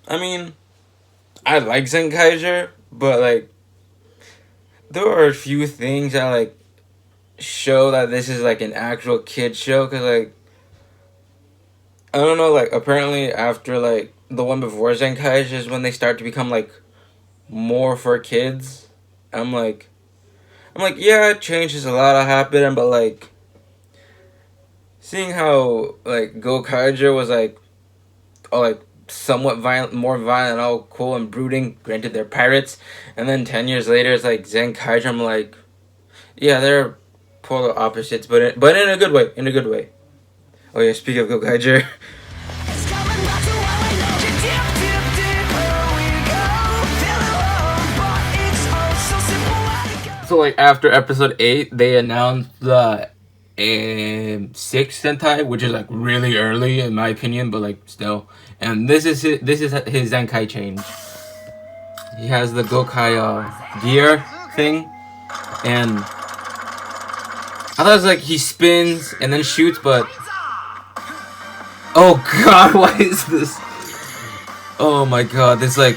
I mean, I like Zenkager, but like there are a few things that like show that this is like an actual kid show. Cause like I don't know, like apparently after like the one before Zenkager is when they start to become like more for kids. I'm like, I'm like, yeah, changes a lot of happening, but like seeing how like Go Kaiser was like, oh, like somewhat violent, more violent, all cool and brooding. Granted, they're pirates, and then 10 years later, it's like Zen Kaiser. I'm like, yeah, they're polar opposites, but in a good way. In a good way. Oh yeah, speaking of Go Kaiser. So like after episode 8, they announced the sixth Sentai, which is like really early in my opinion, but like still. And this is his Zenkai change. He has the Gokai gear thing, and I thought it was like he spins and then shoots, but oh god, what is this? Oh my god, this like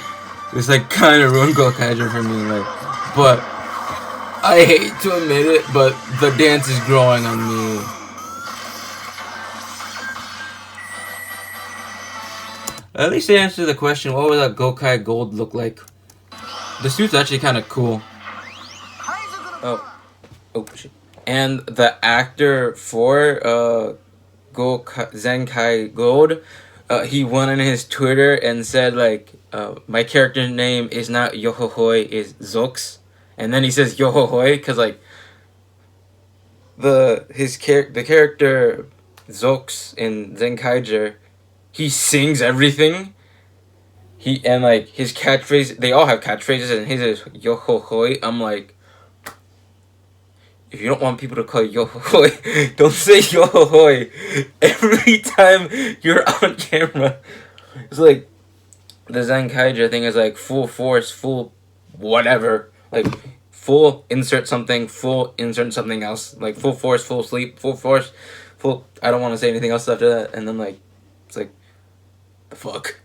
kind of ruined Gokaiger for me, like, but I hate to admit it, but the dance is growing on me. At least they answered the question, what would that Gokai Gold look like? The suit's actually kind of cool. Oh, oh shit. And the actor for Zenkai Gold, he went on his Twitter and said like, my character's name is not Yohohoi, is Zox. And then he says Yohohoi because like the character Zox in Zenkaiger, he sings everything. He and like his catchphrase, they all have catchphrases, and his is Yohohoi. I'm like, if you don't want people to call you Yohohoi, don't say Yohohoi every time you're on camera. It's like the Zenkaiger thing is like full force, full whatever, like full insert something, full insert something else, like full force, full sleep, full force, full. I don't want to say anything else after that, and then like it's like the fuck,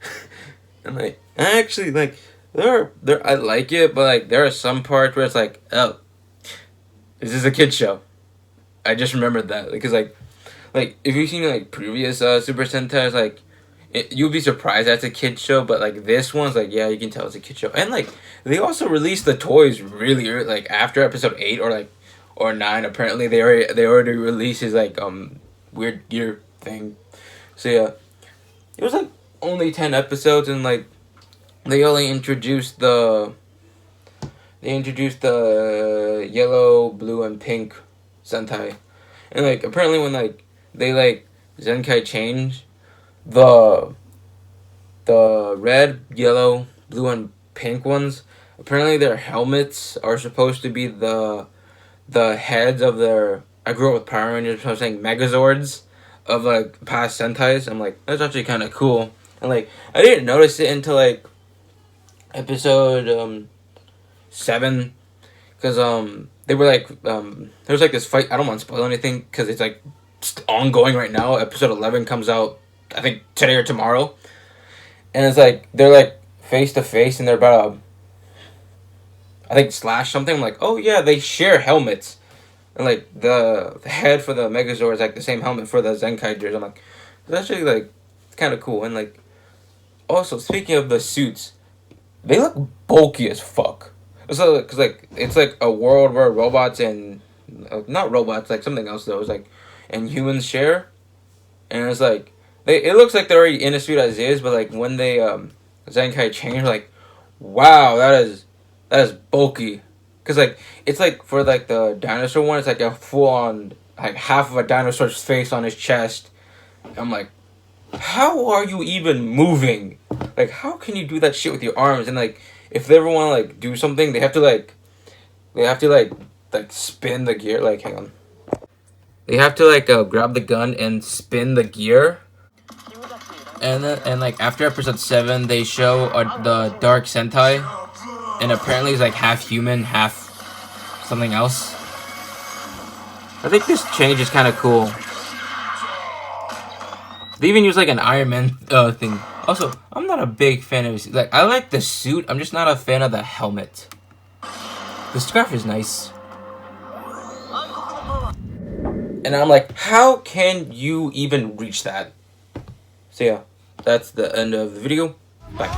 and like I actually like there I like it, but like there are some parts where it's like, oh, this is a kid show. I just remembered that because like if you've seen like previous Super Sentais, like you'll be surprised that's a kid show, but like this one's like, yeah, you can tell it's a kid show. And like they also released the toys really early, like after episode 8 or 9. Apparently they already released his like weird gear thing. So yeah, it was like only 10 episodes, and like they only introduced the yellow, blue, and pink Sentai. And like apparently when like they like Zenkai change, the red, yellow, blue, and pink ones, apparently their helmets are supposed to be the heads of their, I grew up with Power Rangers, so I'm saying Megazords of like past Sentais. I'm like, that's actually kind of cool. And like I didn't notice it until like episode 7, because they were like there was like this fight. I don't want to spoil anything because it's like ongoing right now. Episode 11 comes out I think today or tomorrow, and it's like they're like face to face and they're about to, I think, slash something. I'm like, oh yeah, they share helmets, and like the head for the Megazord is like the same helmet for the Zenkaigers. I'm like, it's actually like it's kind of cool. And like also speaking of the suits, they look bulky as fuck. So, cause like it's like a world where robots and not robots, like something else though. It's like and humans share, and it's like it looks like they're already in a suit as is, but like when they Zenkai change, like wow, that is bulky, cause like it's like for like the dinosaur one, it's like a full on like half of a dinosaur's face on his chest. I'm like, how are you even moving? Like, how can you do that shit with your arms? And like, if they ever want to like do something, they have to like spin the gear. Like, hang on, they have to like grab the gun and spin the gear. And like after episode 7, they show the Dark Sentai, and apparently he's like half human, half something else. I think this change is kind of cool. They even use like an Iron Man thing. Also, I'm not a big fan of like I like the suit. I'm just not a fan of the helmet. The scarf is nice. And I'm like, how can you even reach that? So yeah, that's the end of the video. Bye.